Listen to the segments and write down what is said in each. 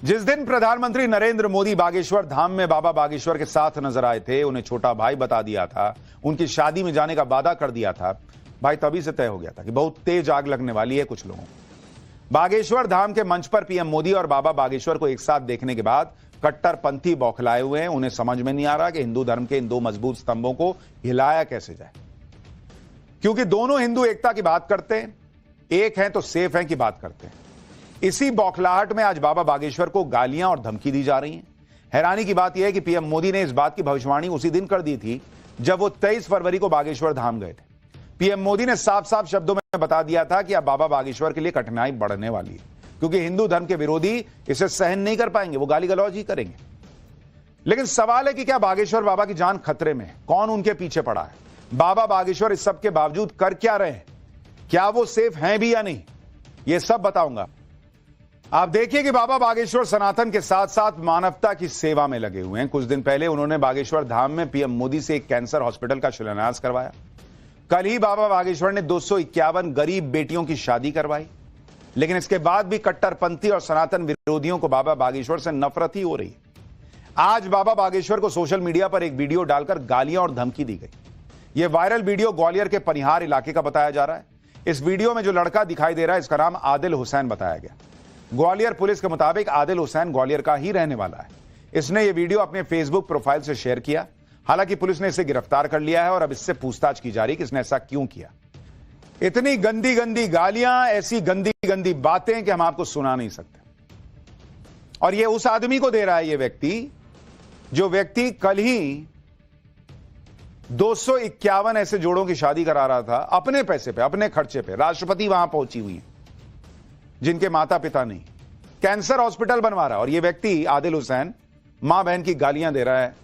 जिस दिन प्रधानमंत्री नरेंद्र मोदी बागेश्वर धाम में बाबा बागेश्वर के साथ नजर आए थे, उन्हें छोटा भाई बता दिया था, उनकी शादी में जाने का वादा कर दिया था, भाई तभी से तय हो गया था कि बहुत तेज आग लगने वाली है कुछ लोगों को। बागेश्वर धाम के मंच पर पीएम मोदी और बाबा बागेश्वर को एक साथ देखने के बाद कट्टरपंथी बौखलाए हुए हैं। उन्हें समझ में नहीं आ रहा कि हिंदू धर्म के इन दो मजबूत स्तंभों को हिलाया कैसे जाए, क्योंकि दोनों हिंदू एकता की बात करते हैं, एक हैं तो सेफ हैं की बात करते हैं। इसी बौखलाहट में आज बाबा बागेश्वर को गालियां और धमकी दी जा रही हैं। हैरानी की बात यह है कि पीएम मोदी ने इस बात की भविष्यवाणी उसी दिन कर दी थी जब वो 23 फरवरी को बागेश्वर धाम गए थे। पीएम मोदी ने साफ साफ शब्दों में बता दिया था कि अब बाबा बागेश्वर के लिए कठिनाई बढ़ने वाली है, क्योंकि हिंदू धर्म के विरोधी इसे सहन नहीं कर पाएंगे, वो गाली गलौज ही करेंगे। लेकिन सवाल है कि क्या बागेश्वर बाबा की जान खतरे में है? कौन उनके पीछे पड़ा है? बाबा बागेश्वर इस सब के बावजूद कर क्या रहे हैं? क्या वो सेफ हैं भी या नहीं? ये सब बताऊंगा। आप देखिए कि बाबा बागेश्वर सनातन के साथ साथ मानवता की सेवा में लगे हुए हैं। कुछ दिन पहले उन्होंने बागेश्वर धाम में पीएम मोदी से एक कैंसर हॉस्पिटल का शिलान्यास करवाया। कल ही बाबा बागेश्वर ने 251 गरीब बेटियों की शादी करवाई। लेकिन इसके बाद भी कट्टरपंथी और सनातन विरोधियों को बाबा बागेश्वर से नफरत ही हो रही है। आज बाबा बागेश्वर को सोशल मीडिया पर एक वीडियो डालकर गालियां और धमकी दी गई। यह वायरल वीडियो ग्वालियर के पनिहार इलाके का बताया जा रहा है। इस वीडियो में जो लड़का दिखाई दे रहा है, इसका नाम आदिल हुसैन बताया गया। ग्वालियर पुलिस के मुताबिक आदिल हुसैन ग्वालियर का ही रहने वाला है। इसने यह वीडियो अपने फेसबुक प्रोफाइल से शेयर किया। हालांकि पुलिस ने इसे गिरफ्तार कर लिया है और अब इससे पूछताछ की जा रही है कि इसने ऐसा क्यों किया। इतनी गंदी गंदी गालियां, ऐसी गंदी गंदी बातें कि हम आपको सुना नहीं सकते। और यह उस आदमी को दे रहा है, यह व्यक्ति, जो व्यक्ति कल ही 251 ऐसे जोड़ों की शादी करा रहा था अपने पैसे पे, अपने खर्चे पे। राष्ट्रपति वहां पहुंची हुई है जिनके माता पिता नहीं। कैंसर हॉस्पिटल बनवा रहा है और यह व्यक्ति आदिल हुसैन मां बहन की गालियां दे रहा है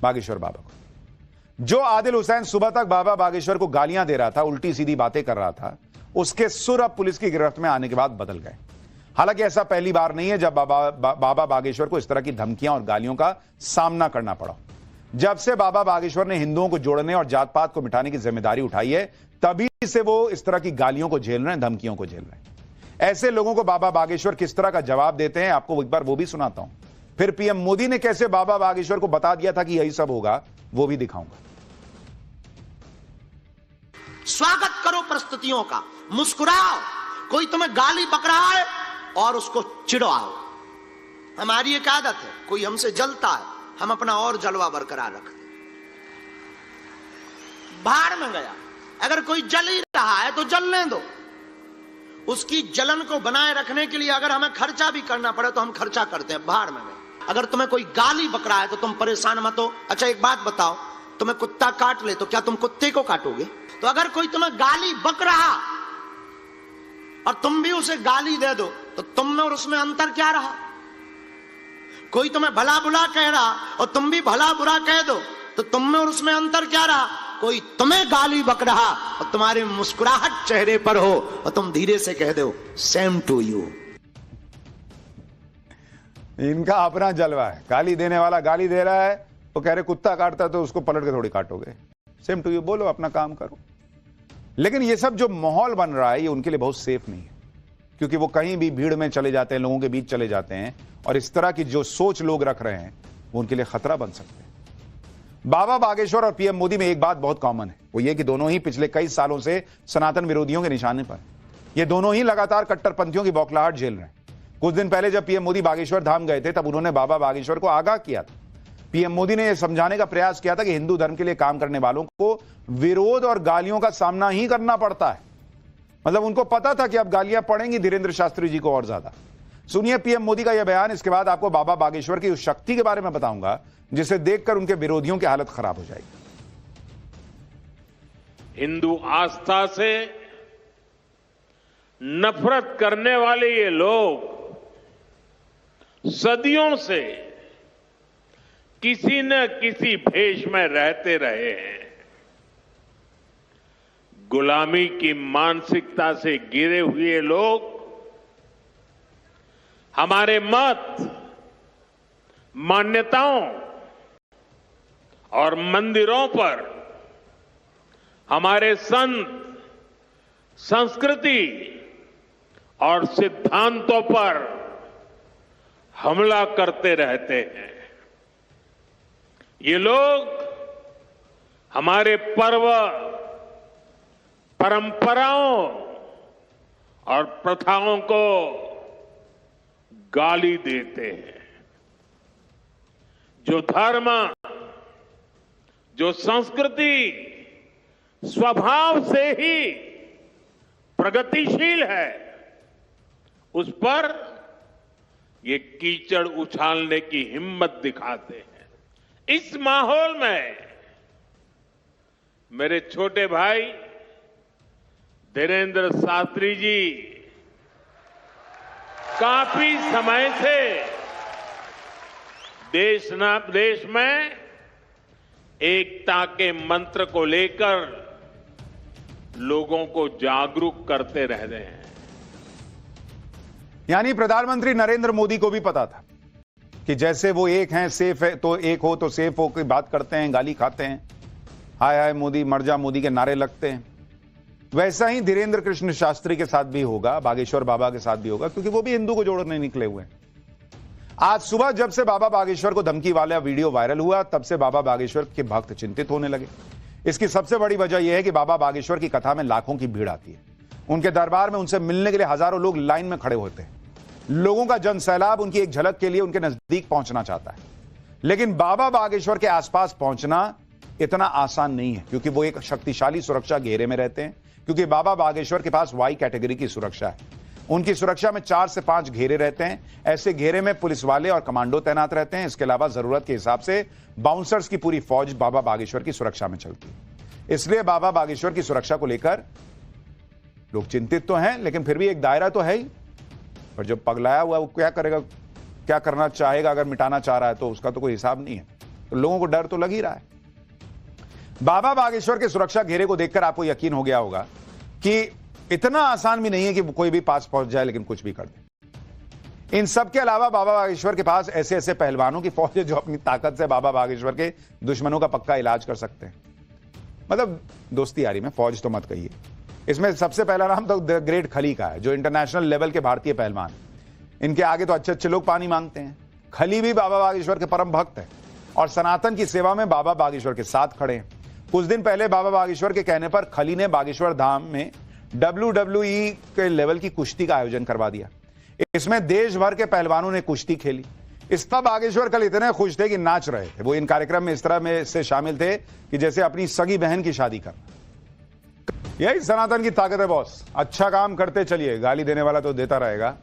बागेश्वर बाबा को। जो आदिल हुसैन सुबह तक बाबा बागेश्वर को गालियां दे रहा था, उल्टी सीधी बातें कर रहा था, उसके सुर अब पुलिस की गिरफ्त में आने के बाद बदल गए। हालांकि ऐसा पहली बार नहीं है जब बाबा बागेश्वर को इस तरह की धमकियां और गालियों का सामना करना पड़ा। जब से बाबा बागेश्वर ने हिंदुओं को जोड़ने और जात पात को मिटाने की जिम्मेदारी उठाई है, तभी से वो इस तरह की गालियों को झेल रहे हैं, धमकियों को झेल रहे हैं। ऐसे लोगों को बाबा बागेश्वर किस तरह का जवाब देते हैं, आपको एक बार वो भी सुनाता हूं। फिर पीएम मोदी ने कैसे बाबा बागेश्वर को बता दिया था कि यही सब होगा, वो भी दिखाऊंगा। स्वागत करो परिस्थितियों का, मुस्कुराओ। कोई तुम्हें गाली बक रहा है और उसको चिढ़ाओ। हमारी एक आदत है, कोई हमसे जलता है, हम अपना और जलवा बरकरार रखते। भाड़ में गया, अगर कोई जल ही रहा है तो जलने दो। उसकी जलन को बनाए रखने के लिए अगर हमें खर्चा भी करना पड़े तो हम खर्चा करते हैं। भाड़ में गए। अगर तुम्हें कोई गाली बक रहा है तो तुम परेशान मत हो। अच्छा एक बात बताओ, तुम्हें कुत्ता काट ले तो क्या तुम कुत्ते को काटोगे? तो अगर कोई तुम्हें गाली बक रहा और तुम भी उसे गाली दे दो तो तुम में और उसमें अंतर क्या रहा? कोई तुम्हें भला बुरा कह रहा और तुम भी भला बुरा कह दो तो तुम में और उसमें अंतर क्या रहा? कोई तुम्हें गाली बक रहा और तुम्हारे मुस्कुराहट चेहरे पर हो और तुम धीरे से कह दो सेम टू यू। इनका अपना जलवा है। गाली देने वाला गाली दे रहा है, वो कह रहे कुत्ता काटता तो उसको पलट के थोड़ी काटोगे। सेम टू यू बोलो, अपना काम करो। लेकिन ये सब जो माहौल बन रहा है, ये उनके लिए बहुत सेफ नहीं है, क्योंकि वो कहीं भी भीड़ में चले जाते हैं, लोगों के बीच चले जाते हैं, और इस तरह की जो सोच लोग रख रहे हैं वो उनके लिए खतरा बन सकते हैं। बाबा बागेश्वर और पीएम मोदी में एक बात बहुत कॉमन है, वो ये कि दोनों ही पिछले कई सालों से सनातन विरोधियों के निशाने पर। ये दोनों ही लगातार कट्टरपंथियों की बौखलाहट झेल रहे हैं। कुछ दिन पहले जब पीएम मोदी बागेश्वर धाम गए थे, तब उन्होंने बाबा बागेश्वर को आगाह किया था। पीएम मोदी ने यह समझाने का प्रयास किया था कि हिंदू धर्म के लिए काम करने वालों को विरोध और गालियों का सामना ही करना पड़ता है। मतलब उनको पता था कि अब गालियां पड़ेंगी धीरेन्द्र शास्त्री जी को और ज्यादा। सुनिए पीएम मोदी का यह बयान, इसके बाद आपको बाबा बागेश्वर की उस शक्ति के बारे में बताऊंगा जिसे देखकर उनके विरोधियों की हालत खराब हो जाएगी। हिंदू आस्था से नफरत करने वाले ये लोग सदियों से किसी न किसी भेष में रहते रहे हैं। गुलामी की मानसिकता से घिरे हुए लोग हमारे मत, मान्यताओं और मंदिरों पर, हमारे संत, संस्कृति और सिद्धांतों पर हमला करते रहते हैं। ये लोग हमारे पर्व, परंपराओं और प्रथाओं को गाली देते हैं। जो धर्म, जो संस्कृति स्वभाव से ही प्रगतिशील है, उस पर ये कीचड़ उछालने की हिम्मत दिखाते हैं। इस माहौल में मेरे छोटे भाई धीरेन्द्र शास्त्री जी काफी समय से देश में एकता के मंत्र को लेकर लोगों को जागरूक करते रह रहे हैं। यानी प्रधानमंत्री नरेंद्र मोदी को भी पता था कि जैसे वो एक हैं, सेफ है तो एक हो तो सेफ हो की बात करते हैं, गाली खाते हैं, हाय हाय मोदी, मर जा मोदी के नारे लगते हैं, वैसा ही धीरेन्द्र कृष्ण शास्त्री के साथ भी होगा, बागेश्वर बाबा के साथ भी होगा, क्योंकि वो भी हिंदू को जोड़ने निकले हुए हैं। आज सुबह जब से बाबा बागेश्वर को धमकी वाला वीडियो वायरल हुआ, तब से बाबा बागेश्वर के भक्त चिंतित होने लगे। इसकी सबसे बड़ी वजह यह है कि बाबा बागेश्वर की कथा में लाखों की भीड़ आती है। उनके दरबार में उनसे मिलने के लिए हजारों लोग लाइन में खड़े होते हैं। लोगों का जनसैलाब उनकी एक झलक के लिए उनके नजदीक पहुंचना चाहता है, लेकिन बाबा बागेश्वर के आसपास पहुंचना इतना आसान नहीं है, क्योंकि वो एक शक्तिशाली सुरक्षा घेरे में रहते हैं। क्योंकि बाबा बागेश्वर के पास वाई कैटेगरी की सुरक्षा है। उनकी सुरक्षा में 4 से 5 घेरे रहते हैं। ऐसे घेरे में पुलिस वाले और कमांडो तैनात रहते हैं। इसके अलावा जरूरत के हिसाब से बाउंसर्स की पूरी फौज बाबा बागेश्वर की सुरक्षा में चलती है। इसलिए बाबा बागेश्वर की सुरक्षा को लेकर लोग चिंतित तो हैं, लेकिन फिर भी एक दायरा तो है ही। पर जब पगलाया हुआ वो क्या करेगा, क्या करना चाहेगा, अगर मिटाना चाह रहा है तो उसका तो कोई हिसाब नहीं है। तो लोगों को डर तो लग ही रहा है। बाबा बागेश्वर के सुरक्षा घेरे को देखकर आपको यकीन हो गया होगा कि इतना आसान भी नहीं है कि कोई भी पास पहुंच जाए लेकिन कुछ भी कर दे। इन सब के अलावा बाबा बागेश्वर के पास ऐसे ऐसे पहलवानों की फौज है जो अपनी ताकत से बाबा बागेश्वर के दुश्मनों का पक्का इलाज कर सकते हैं। मतलब दोस्ती यारी में, फौज तो मत कहिए। इसमें सबसे पहला नाम तो द ग्रेट खली का है, जो इंटरनेशनल लेवल के भारतीय पहलवान। इनके आगे तो अच्छे अच्छे लोग पानी मांगते हैं। खली भी बाबा बागेश्वर के परम भक्त है और सनातन की सेवा में बाबा बागेश्वर के साथ खड़े हैं। कुछ दिन पहले बाबा बागेश्वर के कहने पर खली ने बागेश्वर धाम में WWE के लेवल की कुश्ती का आयोजन करवा दिया। इसमें देश भर के पहलवानों ने कुश्ती खेली। इस तब बागेश्वर कल इतने खुश थे कि नाच रहे थे। वो इन कार्यक्रम में इस तरह में से शामिल थे कि जैसे अपनी सगी बहन की शादी करना। यही सनातन की ताकत है बॉस। अच्छा काम करते चलिए, गाली देने वाला तो देता रहेगा।